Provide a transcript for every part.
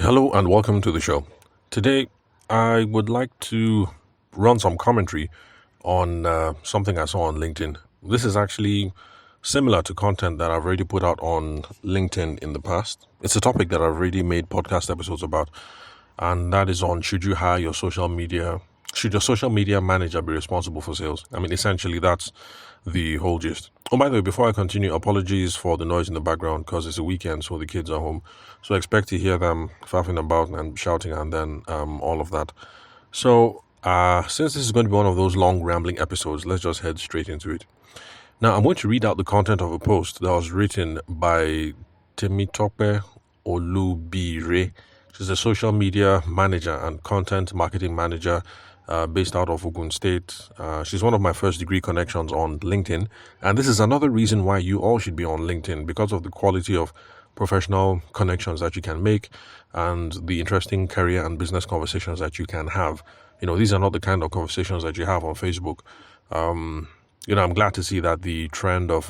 Hello and welcome to the show. Today, I would like to run some commentary on something I saw on LinkedIn. This is actually similar to content that I've already put out on LinkedIn in the past. It's a topic that I've already made podcast episodes about, and that is on should you hire your social media, should your social media manager be responsible for sales? I mean, essentially, that's the whole gist. Oh, by the way, before I continue, apologies for the noise in the background because it's a weekend, so the kids are home. So I expect to hear them faffing about and shouting and then all of that. So, since this is going to be one of those long rambling episodes, let's just head straight into it. Now, I'm going to read out the content of a post that was written by Temitope Olubire. She's a social media manager and content marketing manager based out of Ogun State. She's one of my first degree connections on LinkedIn. And this is another reason why you all should be on LinkedIn, because of the quality of professional connections that you can make and the interesting career and business conversations that you can have. These are not the kind of conversations that you have on Facebook. I'm glad to see that the trend of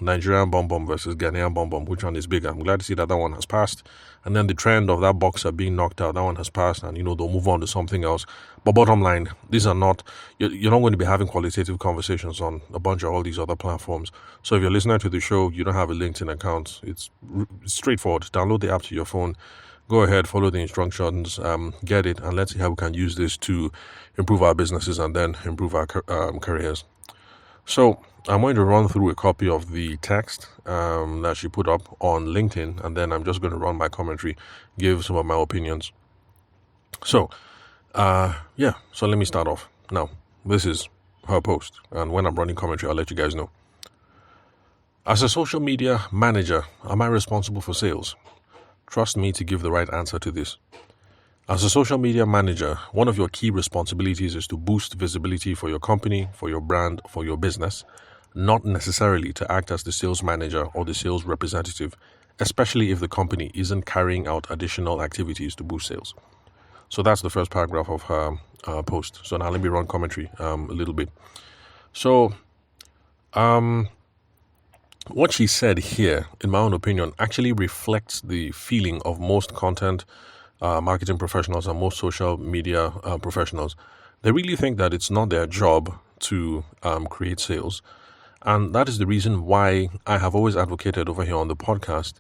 Nigerian Bomb Bomb versus Ghanaian Bomb Bomb, which one is bigger? I'm glad to see that one has passed. And then the trend of that boxer being knocked out, that one has passed, and they'll move on to something else. But bottom line, these are not, you're not going to be having qualitative conversations on a bunch of all these other platforms. So if you're listening to the show, you don't have a LinkedIn account, it's straightforward. Download the app to your phone, go ahead, follow the instructions, get it, and let's see how we can use this to improve our businesses and then improve our careers. So I'm going to run through a copy of the text that she put up on LinkedIn, and then I'm just going to run my commentary, give some of my opinions. So, so let me start off. Now, this is her post, and when I'm running commentary, I'll let you guys know. As a social media manager, am I responsible for sales? Trust me to give the right answer to this. As a social media manager, one of your key responsibilities is to boost visibility for your company, for your brand, for your business, not necessarily to act as the sales manager or the sales representative, especially if the company isn't carrying out additional activities to boost sales. So that's the first paragraph of her post. So now let me run commentary a little bit. So, what she said here, in my own opinion, actually reflects the feeling of most content marketing professionals and most social media professionals. They really think that it's not their job to create sales. And that is the reason why I have always advocated over here on the podcast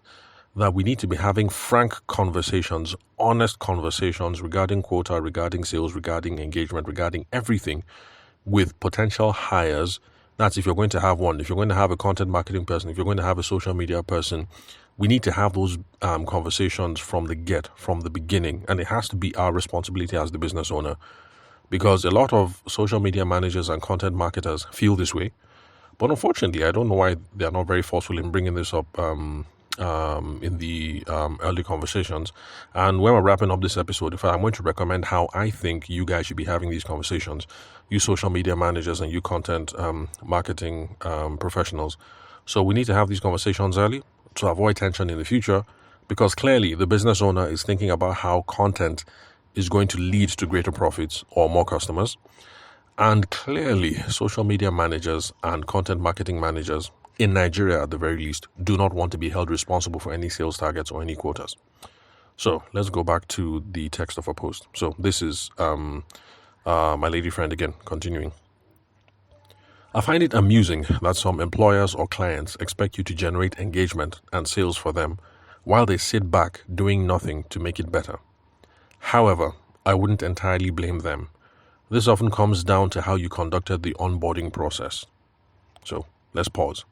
that we need to be having frank conversations, honest conversations regarding quota, regarding sales, regarding engagement, regarding everything with potential hires. That's if you're going to have one, if you're going to have a content marketing person, if you're going to have a social media person, we need to have those conversations from the beginning. And it has to be our responsibility as the business owner, because a lot of social media managers and content marketers feel this way. But unfortunately, I don't know why they're not very forceful in bringing this up in the early conversations. And when we're wrapping up this episode, in fact, I'm going to recommend how I think you guys should be having these conversations, you social media managers and you content marketing professionals. So we need to have these conversations early to avoid tension in the future, because clearly the business owner is thinking about how content is going to lead to greater profits or more customers. And clearly, social media managers and content marketing managers, in Nigeria at the very least, do not want to be held responsible for any sales targets or any quotas. So let's go back to the text of a post. So this is my lady friend again, continuing. I find it amusing that some employers or clients expect you to generate engagement and sales for them while they sit back doing nothing to make it better. However, I wouldn't entirely blame them. This often comes down to how you conducted the onboarding process. So let's pause.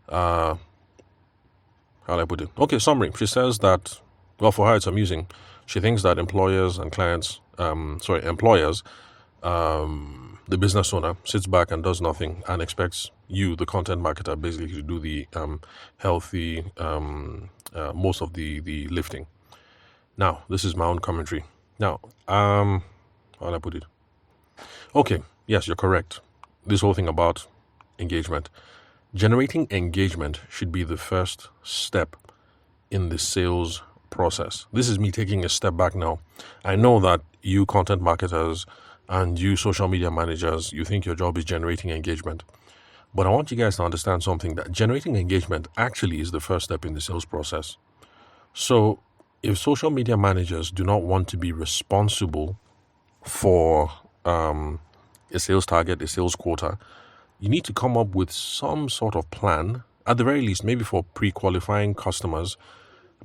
How do I put it? Okay, summary. She says that, well, for her it's amusing. She thinks that employers, the business owner sits back and does nothing and expects you, the content marketer, basically to do the healthy, most of the lifting. Now, this is my own commentary. Now, how do I put it? Okay, yes, you're correct. This whole thing about engagement. Generating engagement should be the first step in the sales process. This is me taking a step back now. I know that you content marketers and you social media managers, you think your job is generating engagement. But I want you guys to understand something, that generating engagement actually is the first step in the sales process. So if social media managers do not want to be responsible for a sales target, a sales quota, you need to come up with some sort of plan, at the very least, maybe for pre-qualifying customers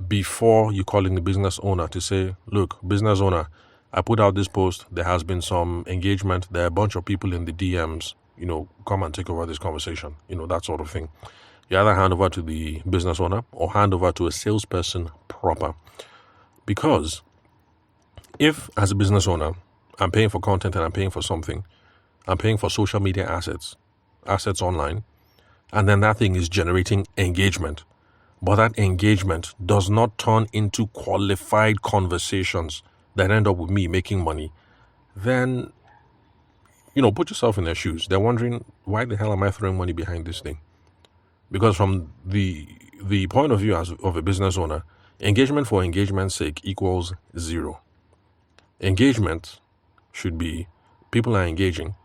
before you calling the business owner to say, look, business owner, I put out this post, there has been some engagement, there are a bunch of people in the DMs, come and take over this conversation, that sort of thing. You either hand over to the business owner or hand over to a salesperson proper. Because if, as a business owner, I'm paying for content and I'm paying for something, I'm paying for social media assets online, and then that thing is generating engagement, but that engagement does not turn into qualified conversations that end up with me making money, then, put yourself in their shoes. They're wondering, why the hell am I throwing money behind this thing? Because from the point of view of a business owner, engagement for engagement's sake equals zero. Engagement should be people are engaging.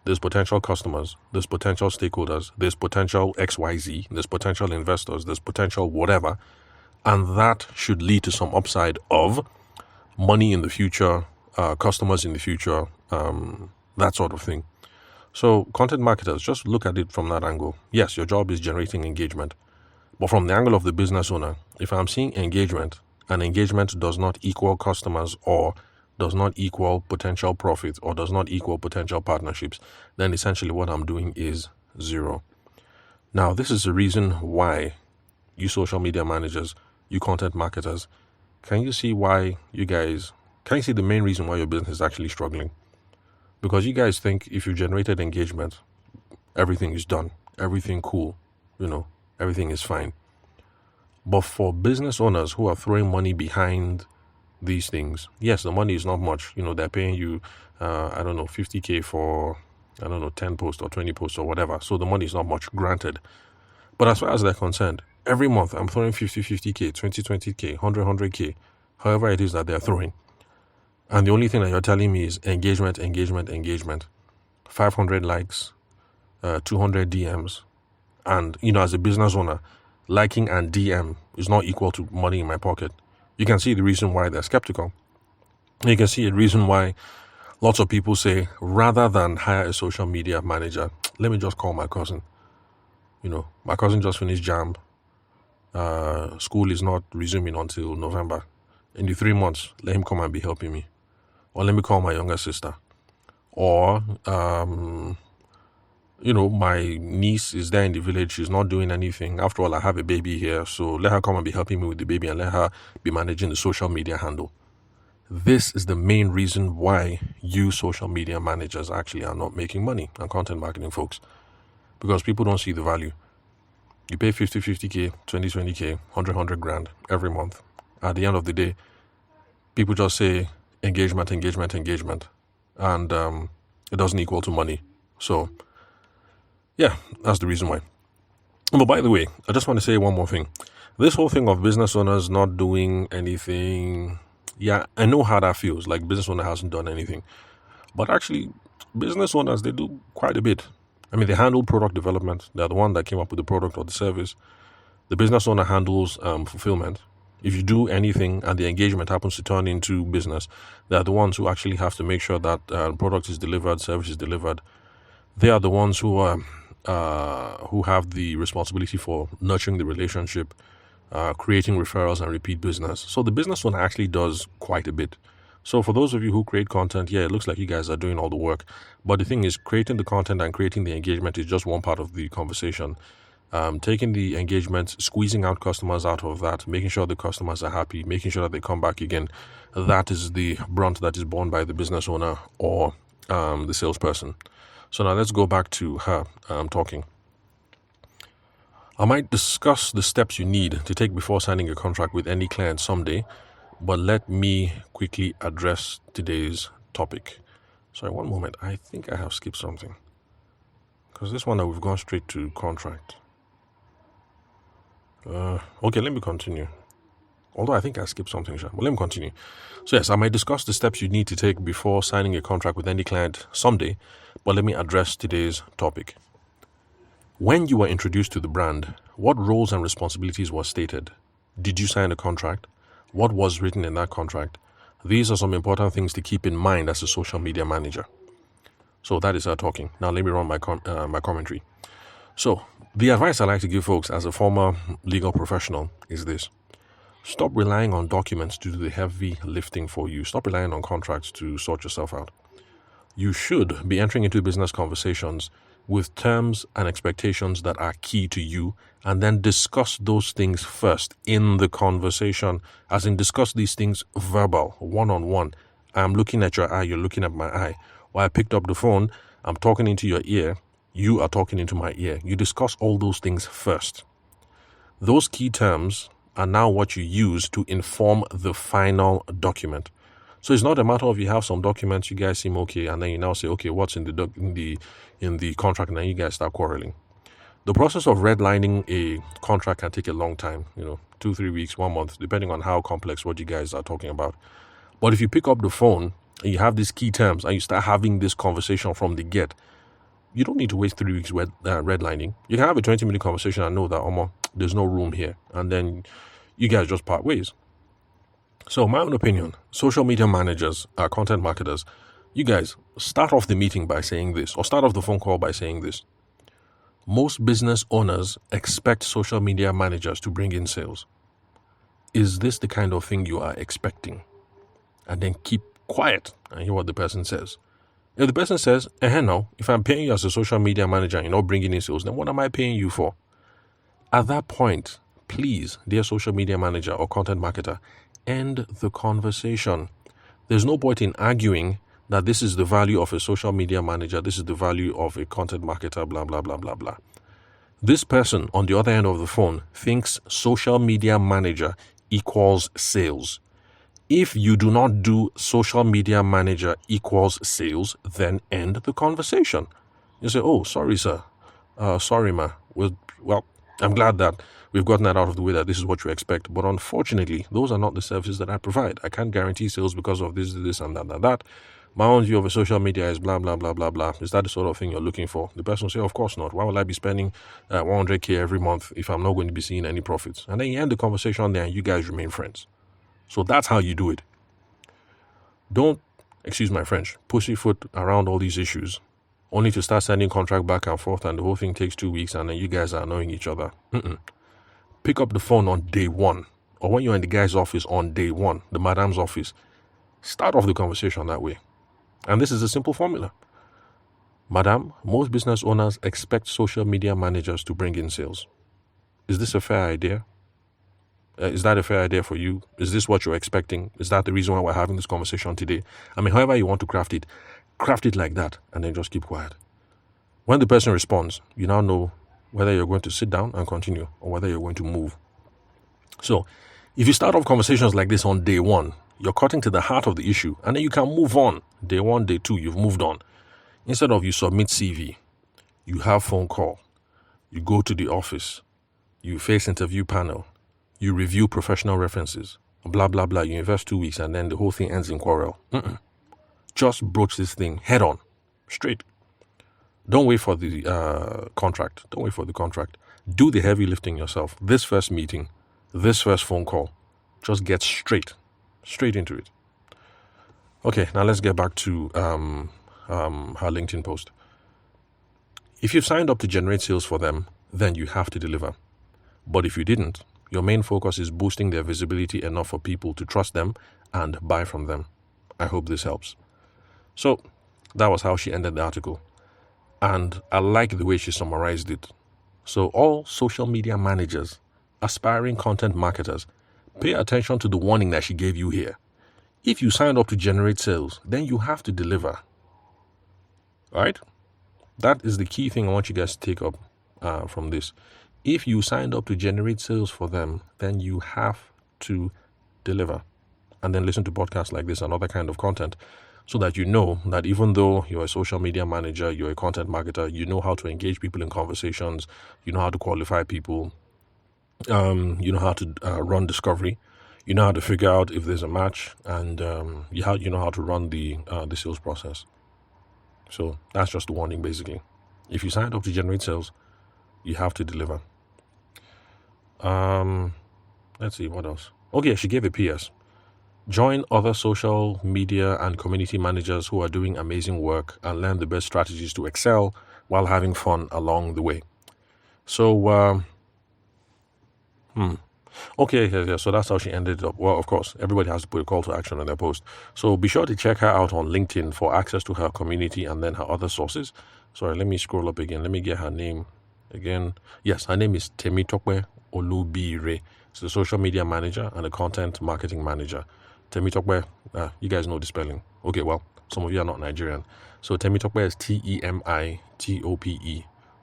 There's potential customers, there's potential stakeholders, there's potential XYZ, there's potential investors, there's potential whatever. And that should lead to some upside of money in the future, customers in the future, that sort of thing. So content marketers, just look at it from that angle. Yes, your job is generating engagement. But from the angle of the business owner, if I'm seeing engagement and engagement does not equal customers or does not equal potential profit or does not equal potential partnerships, then essentially what I'm doing is zero. Now, this is the reason why you social media managers, you content marketers, can you see the main reason why your business is actually struggling? Because you guys think if you generated engagement, everything is done, everything cool, everything is fine. But for business owners who are throwing money behind these things, yes, the money is not much. They're paying you, 50K for, 10 posts or 20 posts or whatever. So the money is not much, granted. But as far as they're concerned, every month I'm throwing 50K, 20K, 100K, however it is that they're throwing. And the only thing that you're telling me is engagement. 500 likes, 200 DMs. And, as a business owner, liking and DM is not equal to money in my pocket. You can see the reason why they're skeptical. You can see a reason why lots of people say, rather than hire a social media manager, let me just call my cousin. My cousin just finished JAMB. School is not resuming until November. In the 3 months, let him come and be helping me. Or let me call my younger sister. Or, my niece is there in the village. She's not doing anything. After all, I have a baby here. So let her come and be helping me with the baby and let her be managing the social media handle. This is the main reason why you social media managers actually are not making money, and content marketing folks. Because people don't see the value. You pay 50K, 20K, 100 grand every month. At the end of the day, people just say engagement. And it doesn't equal to money. So, yeah, that's the reason why. But by the way, I just want to say one more thing. This whole thing of business owners not doing anything, yeah, I know how that feels, like business owner hasn't done anything. But actually, business owners, they do quite a bit. I mean, they handle product development. They're the one that came up with the product or the service. The business owner handles fulfillment. If you do anything and the engagement happens to turn into business, they're the ones who actually have to make sure that product is delivered, service is delivered. They are the ones who have the responsibility for nurturing the relationship, creating referrals and repeat business. So the business owner actually does quite a bit. So for those of you who create content, yeah, it looks like you guys are doing all the work. But the thing is, creating the content and creating the engagement is just one part of the conversation. Taking the engagement, squeezing out customers out of that, making sure the customers are happy, making sure that they come back again. That is the brunt that is borne by the business owner or the salesperson. So now let's go back to her talking. I might discuss the steps you need to take before signing a contract with any client someday, but let me quickly address today's topic. Sorry, one moment. I think I have skipped something. Because this one that we've gone straight to contract. Okay, let me continue. Although I think I skipped something, but let me continue. So yes, I might discuss the steps you need to take before signing a contract with any client someday, but let me address today's topic. When you were introduced to the brand, what roles and responsibilities were stated? Did you sign a contract? what was written in that contract. These are some important things to keep in mind as a social media manager. So that is our talking. Now let me run my commentary. So the advice I like to give folks as a former legal professional is this. Stop relying on documents to do the heavy lifting for you. Stop relying on contracts to sort yourself out. You should be entering into business conversations with terms and expectations that are key to you, and then discuss those things first in the conversation, as in discuss these things verbal, one-on-one. I'm looking at your eye, you're looking at my eye. While I picked up the phone, I'm talking into your ear, you are talking into my ear. You discuss all those things first. Those key terms are now what you use to inform the final document. So it's not a matter of you have some documents, you guys seem okay, and then you now say, okay, what's in the contract, and then you guys start quarreling. The process of redlining a contract can take a long time, 2-3 weeks, 1 month, depending on how complex what you guys are talking about. But if you pick up the phone and you have these key terms and you start having this conversation from the get, you don't need to waste 3 weeks redlining. You can have a 20-minute conversation and know that, there's no room here. And then you guys just part ways. So my own opinion, social media managers, content marketers, you guys start off the meeting by saying this, or start off the phone call by saying this. Most business owners expect social media managers to bring in sales. Is this the kind of thing you are expecting? And then keep quiet and hear what the person says. If the person says, no, if I'm paying you as a social media manager and you're not bringing in sales, then what am I paying you for? At that point, please, dear social media manager or content marketer, end the conversation. There's no point in arguing that this is the value of a social media manager, this is the value of a content marketer, blah, blah, blah, blah, blah. This person on the other end of the phone thinks social media manager equals sales. If you do not do social media manager equals sales, then end the conversation. You say, oh, sorry, sir. Sorry, ma. Well, I'm glad that we've gotten that out of the way, that this is what you expect. But unfortunately, those are not the services that I provide. I can't guarantee sales because of this, and that. My own view of a social media is blah, blah, blah, blah, blah. Is that the sort of thing you're looking for? The person will say, of course not. Why will I be spending 100K every month if I'm not going to be seeing any profits? And then you end the conversation there and you guys remain friends. So that's how you do it. Don't, excuse my French, pussyfoot around all these issues, only to start sending contract back and forth, and the whole thing takes 2 weeks, and then you guys are annoying each other. Pick up the phone on day one, or when you're in the guy's office on day one, the madam's office. Start off the conversation that way. And this is a simple formula. Madam, most business owners expect social media managers to bring in sales. Is this a fair idea? Is that a fair idea for you? Is this what you're expecting? Is that the reason why we're having this conversation today? I mean, however you want to craft it like that, and then just keep quiet. When the person responds, you now know whether you're going to sit down and continue or whether you're going to move. So if you start off conversations like this on day one, you're cutting to the heart of the issue, and then you can move on. Day one, day two, you've moved on. Instead of you submit CV, you have phone call, you go to the office, you face interview panel, you review professional references, blah, blah, blah. You invest 2 weeks, and then the whole thing ends in quarrel. Just broach this thing head on, straight. Don't wait for the contract. Don't wait for the contract. Do the heavy lifting yourself. This first meeting, this first phone call, just get straight into it. Okay, now let's get back to her LinkedIn post. If you've signed up to generate sales for them, then you have to deliver. But if you didn't, your main focus is boosting their visibility enough for people to trust them and buy from them. I hope this helps. So that was how she ended the article. And I like the way she summarized it. So all social media managers, aspiring content marketers, pay attention to the warning that she gave you here. If you signed up to generate sales, then you have to deliver. All right? That is the key thing I want you guys to take up from this. If you signed up to generate sales for them, then you have to deliver. And then listen to podcasts like this and other kind of content, so that you know that even though you're a social media manager, you're a content marketer, you know how to engage people in conversations, you know how to qualify people, you know how to run discovery, you know how to figure out if there's a match, and you know how to run the sales process. So that's just the warning, basically. If you signed up to generate sales, you have to deliver. Let's see, what else? Okay, she gave a PS. Join other social media and community managers who are doing amazing work and learn the best strategies to excel while having fun along the way. So, okay, yeah, so that's how she ended up. Well, of course, everybody has to put a call to action on their post. So be sure to check her out on LinkedIn for access to her community and then her other sources. Sorry, let me scroll up again. Let me get her name again. Yes, her name is Temitope Olubire. She's the social media manager and the content marketing manager. Temitope, you guys know the spelling. Okay, well, some of you are not Nigerian. So Temitope is Temitope.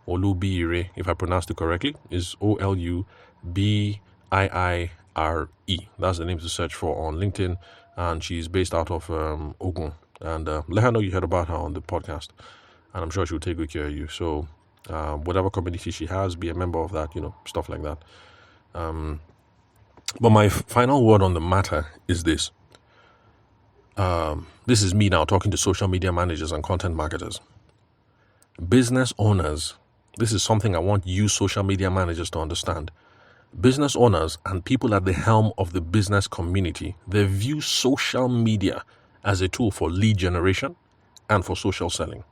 Olubire, if I pronounced it correctly, is Olubiire. That's the name to search for on LinkedIn, and she's based out of Ogun. And let her know you heard about her on the podcast, and I'm sure she'll take good care of you. So, whatever community she has, be a member of that, stuff like that. But my final word on the matter is this. This is me now talking to social media managers and content marketers. Business owners, this is something I want you social media managers to understand. Business owners and people at the helm of the business community, they view social media as a tool for lead generation and for social selling.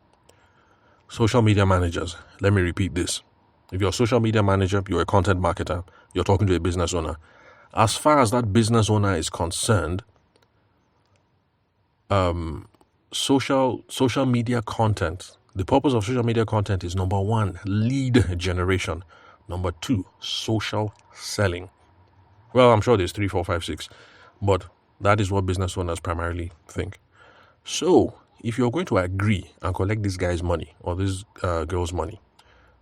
Social media managers, let me repeat this. If you're a social media manager, you're a content marketer, you're talking to a business owner. As far as that business owner is concerned, social media content, the purpose of social media content is number one, lead generation. Number two, social selling. Well, I'm sure there's 3, 4, 5, 6, but that is what business owners primarily think. So, if you're going to agree and collect this guy's money or this girl's money,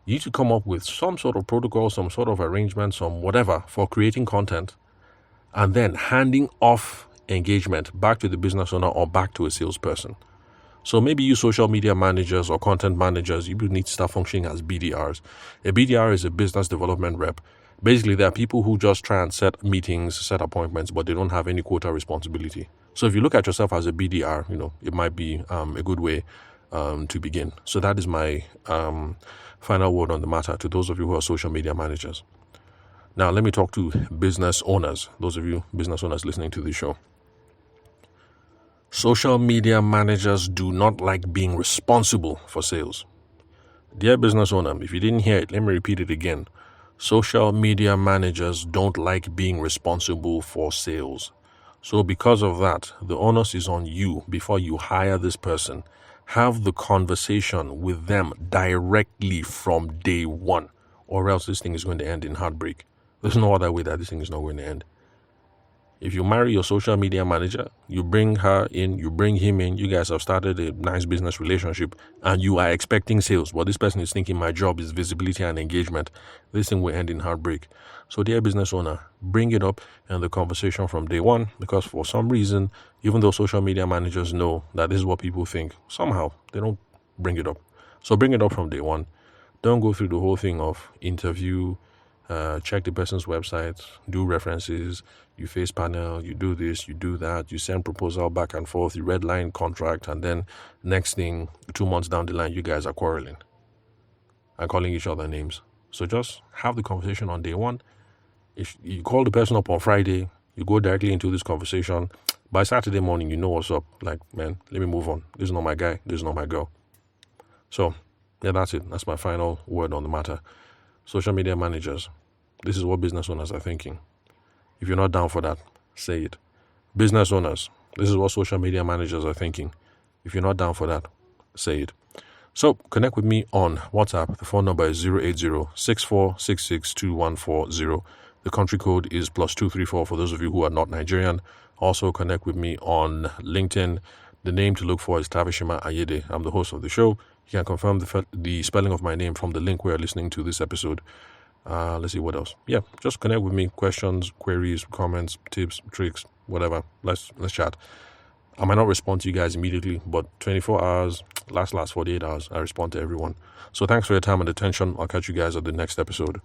you need to come up with some sort of protocol, some sort of arrangement, some whatever for creating content and then handing off engagement back to the business owner or back to a salesperson. So maybe you social media managers or content managers, you need to start functioning as BDRs. A BDR is a business development rep. Basically, there are people who just try and set meetings, set appointments, but they don't have any quota responsibility. So if you look at yourself as a BDR, it might be a good way to begin. So that is my final word on the matter to those of you who are social media managers. Now, let me talk to business owners, those of you business owners listening to this show. Social media managers do not like being responsible for sales. Dear business owner, if you didn't hear it, let me repeat it again. Social media managers don't like being responsible for sales. So because of that, the onus is on you before you hire this person. Have the conversation with them directly from day one, or else this thing is going to end in heartbreak. There's no other way that this thing is not going to end. If you marry your social media manager, you bring her in, you bring him in, you guys have started a nice business relationship and you are expecting sales, but this person is thinking my job is visibility and engagement, this thing will end in heartbreak. So dear business owner, bring it up in the conversation from day one, because for some reason, even though social media managers know that this is what people think, somehow they don't bring it up. So bring it up from day one. Don't go through the whole thing of interview, check the person's website, do references, you face panel, you do this, you do that, you send proposal back and forth, you redline contract, and then next thing, 2 months down the line, you guys are quarreling and calling each other names. So just have the conversation on day one. If you call the person up on Friday, you go directly into this conversation. By Saturday morning, you know what's up. Like, man, let me move on. This is not my guy. This is not my girl. So, yeah, that's it. That's my final word on the matter. Social media managers, this is what business owners are thinking. If you're not down for that, say it. Business owners, this is what social media managers are thinking. If you're not down for that, say it. So connect with me on WhatsApp. The phone number is 080-6466-2140. The country code is +234 for those of you who are not Nigerian. Also connect with me on LinkedIn. The name to look for is Tavishima Ayede. I'm the host of the show. You can confirm the spelling of my name from the link where you're listening to this episode. Let's see what else. Yeah, just connect with me. Questions, queries, comments, tips, tricks, whatever. Let's chat. I might not respond to you guys immediately, but 24 hours, last 48 hours, I respond to everyone. So thanks for your time and attention. I'll catch you guys at the next episode.